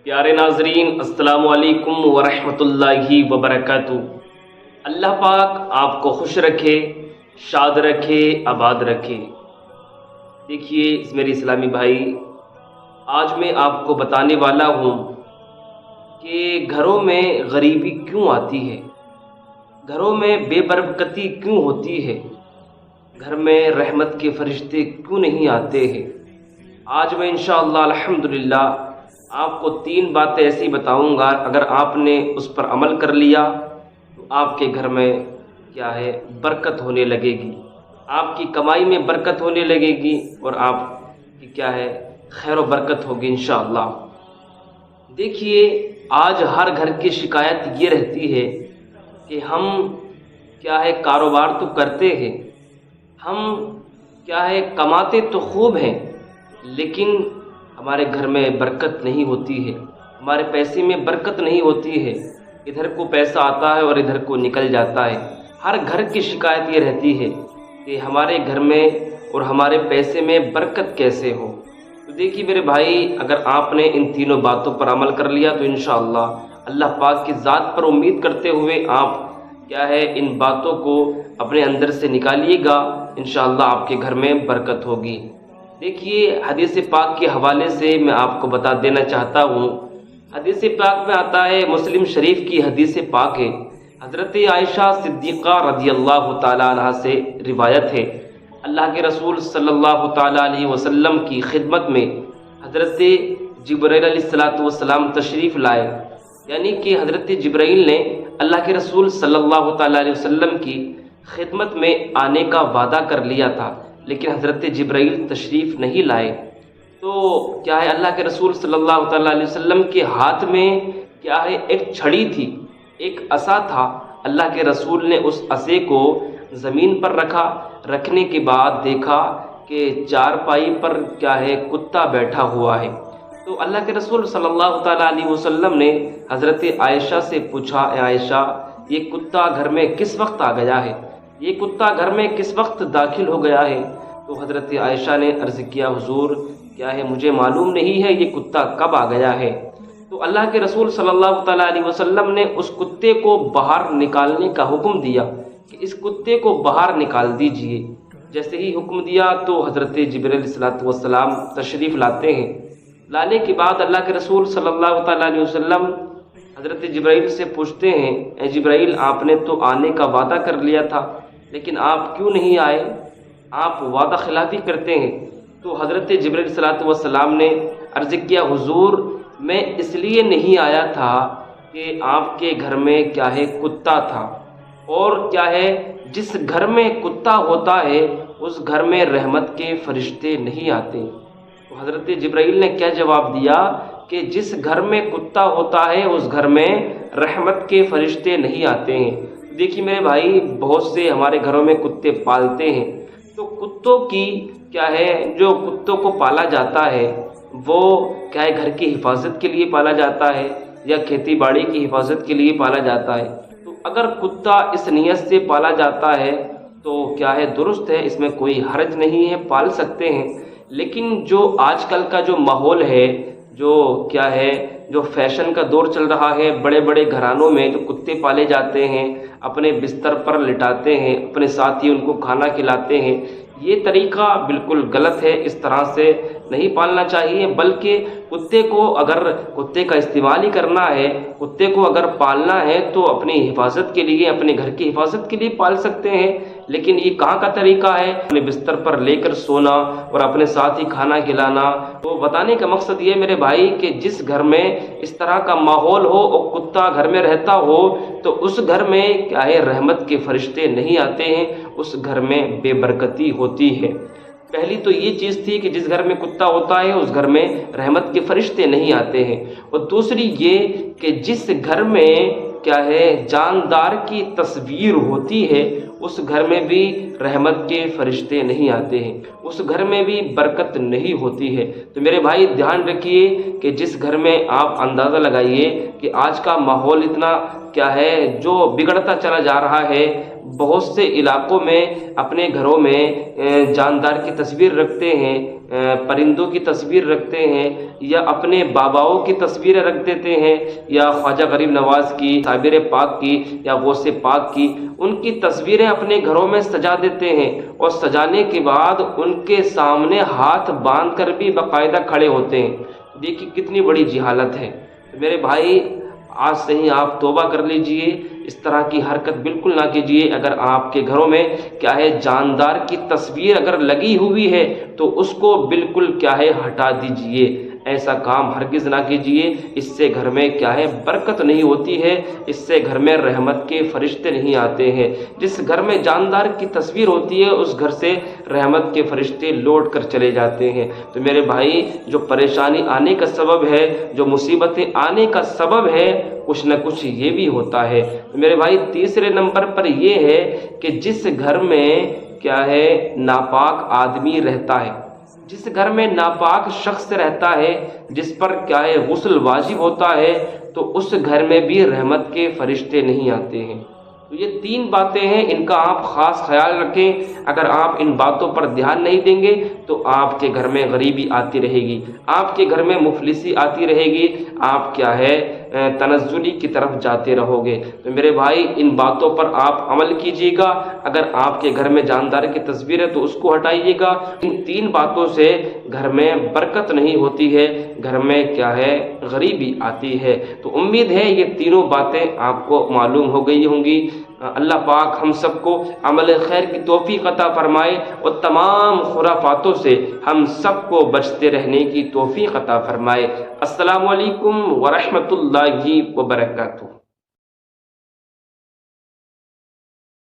پیارے ناظرین، السلام علیکم ورحمۃ اللہ وبرکاتہ۔ اللہ پاک آپ کو خوش رکھے، شاد رکھے، آباد رکھے۔ دیکھیے میرے اسلامی بھائی، آج میں آپ کو بتانے والا ہوں کہ گھروں میں غریبی کیوں آتی ہے، گھروں میں بے برکتی کیوں ہوتی ہے، گھر میں رحمت کے فرشتے کیوں نہیں آتے ہیں۔ آج میں انشاءاللہ الحمدللہ آپ کو 3 باتیں ایسی بتاؤں گا، اگر آپ نے اس پر عمل کر لیا تو آپ کے گھر میں برکت ہونے لگے گی، آپ کی کمائی میں برکت ہونے لگے گی اور آپ کی خیر و برکت ہوگی انشاءاللہ۔ دیکھیے آج ہر گھر کی شکایت یہ رہتی ہے کہ ہم کاروبار تو کرتے ہیں، ہم کماتے تو خوب ہیں، لیکن ہمارے گھر میں برکت نہیں ہوتی ہے، ہمارے پیسے میں برکت نہیں ہوتی ہے، ادھر کو پیسہ آتا ہے اور ادھر کو نکل جاتا ہے۔ ہر گھر کی شکایت یہ رہتی ہے کہ ہمارے گھر میں اور ہمارے پیسے میں برکت کیسے ہو۔ تو دیکھیے میرے بھائی، اگر آپ نے ان تینوں باتوں پر عمل کر لیا تو انشاءاللہ اللہ پاک کی ذات پر امید کرتے ہوئے آپ ان باتوں کو اپنے اندر سے نکالیے گا، انشاءاللہ آپ کے گھر میں برکت ہوگی۔ دیکھیے حدیث پاک کے حوالے سے میں آپ کو بتا دینا چاہتا ہوں۔ حدیث پاک میں آتا ہے، مسلم شریف کی حدیث پاک ہے، حضرت عائشہ صدیقہ رضی اللہ تعالیٰ عنہ سے روایت ہے، اللہ کے رسول صلی اللہ تعالیٰ علیہ وسلم کی خدمت میں حضرت جبرائیل علیہ السلام تشریف لائے، یعنی کہ حضرت جبرائیل نے اللہ کے رسول صلی اللہ تعالیٰ علیہ وسلم کی خدمت میں آنے کا وعدہ کر لیا تھا، لیکن حضرت جبرائیل تشریف نہیں لائے۔ تو اللہ کے رسول صلی اللہ تعالیٰ علیہ وسلم کے ہاتھ میں ایک چھڑی تھی، ایک عصا تھا۔ اللہ کے رسول نے اس عصے کو زمین پر رکھنے کے بعد دیکھا کہ چارپائی پر کتا بیٹھا ہوا ہے۔ تو اللہ کے رسول صلی اللہ تعالیٰ علیہ وسلم نے حضرت عائشہ سے پوچھا، اے عائشہ، یہ کتا گھر میں کس وقت آ گیا ہے، یہ کتا گھر میں کس وقت داخل ہو گیا ہے؟ تو حضرت عائشہ نے عرض کیا، حضور مجھے معلوم نہیں ہے یہ کتا کب آ گیا ہے۔ تو اللہ کے رسول صلی اللہ تعالیٰ علیہ وسلم نے اس کتے کو باہر نکالنے کا حکم دیا کہ اس کتے کو باہر نکال دیجئے۔ جیسے ہی حکم دیا تو حضرت جبرائیل علیہ السلام تشریف لاتے ہیں۔ لانے کے بعد اللہ کے رسول صلی اللہ تعالیٰ علیہ وسلم حضرت جبرائیل سے پوچھتے ہیں، اے جبرائیل، آپ نے تو آنے کا وعدہ کر لیا تھا، لیکن آپ کیوں نہیں آئے؟ آپ وعدہ خلافی کرتے ہیں۔ تو حضرت جبرائیل علیہ السلام نے عرض کیا، حضور میں اس لیے نہیں آیا تھا کہ آپ کے گھر میں کتا تھا، اور جس گھر میں کتا ہوتا ہے اس گھر میں رحمت کے فرشتے نہیں آتے۔ تو حضرت جبرائیل نے کیا جواب دیا کہ جس گھر میں کتا ہوتا ہے اس گھر میں رحمت کے فرشتے نہیں آتے ہیں۔ دیکھیے میرے بھائی، بہت سے ہمارے گھروں میں کتے پالتے ہیں، تو کتوں کی جو کتوں کو پالا جاتا ہے وہ گھر کی حفاظت کے لیے پالا جاتا ہے یا کھیتی باڑی کی حفاظت کے لیے پالا جاتا ہے؟ تو اگر کتا اس نیت سے پالا جاتا ہے تو درست ہے، اس میں کوئی حرج نہیں ہے، پال سکتے ہیں۔ لیکن جو آج کل کا جو ماحول ہے، جو فیشن کا دور چل رہا ہے، بڑے بڑے گھرانوں میں جو کتے پالے جاتے ہیں، اپنے بستر پر لٹاتے ہیں، اپنے ساتھ ہی ان کو کھانا کھلاتے ہیں، یہ طریقہ بالکل غلط ہے، اس طرح سے نہیں پالنا چاہیے۔ بلکہ کتے کا استعمال ہی کرنا ہے، کتے کو اگر پالنا ہے تو اپنی حفاظت کے لیے، اپنے گھر کی حفاظت کے لیے پال سکتے ہیں۔ لیکن یہ کہاں کا طریقہ ہے اپنے بستر پر لے کر سونا اور اپنے ساتھ ہی کھانا کھلانا؟ تو بتانے کا مقصد یہ میرے بھائی کہ جس گھر میں اس طرح کا ماحول ہو اور کتا گھر میں رہتا ہو تو اس گھر میں رحمت کے فرشتے نہیں آتے ہیں، اس گھر میں بے برکتی ہوتی ہے۔ پہلی تو یہ چیز تھی کہ جس گھر میں کتا ہوتا ہے اس گھر میں رحمت کے فرشتے نہیں آتے ہیں، اور دوسری یہ کہ جس گھر میں جاندار کی تصویر ہوتی ہے اس گھر میں بھی رحمت کے فرشتے نہیں آتے ہیں، اس گھر میں بھی برکت نہیں ہوتی ہے۔ تو میرے بھائی دھیان رکھیے کہ جس گھر میں آپ اندازہ لگائیے کہ آج کا ماحول اتنا جو بگڑتا چلا جا رہا ہے، بہت سے علاقوں میں اپنے گھروں میں جاندار کی تصویر رکھتے ہیں، پرندوں کی تصویر رکھتے ہیں، یا اپنے باباؤں کی تصویریں رکھ دیتے ہیں، یا خواجہ غریب نواز کی، صابر پاک کی، یا غوث پاک کی، ان کی تصویریں اپنے گھروں میں سجا دیتے ہیں، اور سجانے کے بعد ان کے سامنے ہاتھ باندھ کر بھی باقاعدہ کھڑے ہوتے ہیں۔ دیکھیے کتنی بڑی جہالت ہے۔ میرے بھائی آج سے ہی آپ توبہ کر لیجئے، اس طرح کی حرکت بالکل نہ کیجیے۔ اگر آپ کے گھروں میں کیا ہے جاندار کی تصویر اگر لگی ہوئی ہے تو اس کو بالکل کیا ہے ہٹا دیجئے، ایسا کام ہرگز نہ کیجیے۔ اس سے گھر میں کیا ہے برکت نہیں ہوتی ہے، اس سے گھر میں رحمت کے فرشتے نہیں آتے ہیں۔ جس گھر میں جاندار کی تصویر ہوتی ہے اس گھر سے رحمت کے فرشتے لوٹ کر چلے جاتے ہیں۔ تو میرے بھائی جو پریشانی آنے کا سبب ہے، جو مصیبتیں آنے کا سبب ہے، کچھ نہ کچھ یہ بھی ہوتا ہے۔ تو میرے بھائی تیسرے نمبر پر یہ ہے کہ جس گھر میں کیا ہے ناپاک آدمی رہتا ہے، جس گھر میں ناپاک شخص رہتا ہے، جس پر کیا ہے غسل واجب ہوتا ہے، تو اس گھر میں بھی رحمت کے فرشتے نہیں آتے ہیں۔ تو یہ تین باتیں ہیں، ان کا آپ خاص خیال رکھیں۔ اگر آپ ان باتوں پر دھیان نہیں دیں گے تو آپ کے گھر میں غریبی آتی رہے گی، آپ کے گھر میں مفلسی آتی رہے گی، آپ کیا ہے تنزلی کی طرف جاتے رہو گے۔ تو میرے بھائی ان باتوں پر آپ عمل کیجیے گا۔ اگر آپ کے گھر میں جاندار کی تصویر ہے تو اس کو ہٹائیے گا۔ ان تین باتوں سے گھر میں برکت نہیں ہوتی ہے، گھر میں کیا ہے غریبی آتی ہے۔ تو امید ہے یہ تینوں باتیں آپ کو معلوم ہو گئی ہوں گی۔ اللہ پاک ہم سب کو عمل خیر کی توفیق عطا فرمائے اور تمام خرافاتوں سے ہم سب کو بچتے رہنے کی توفیق عطا فرمائے۔ السلام علیکم ورحمۃ اللہ وبرکاتہ۔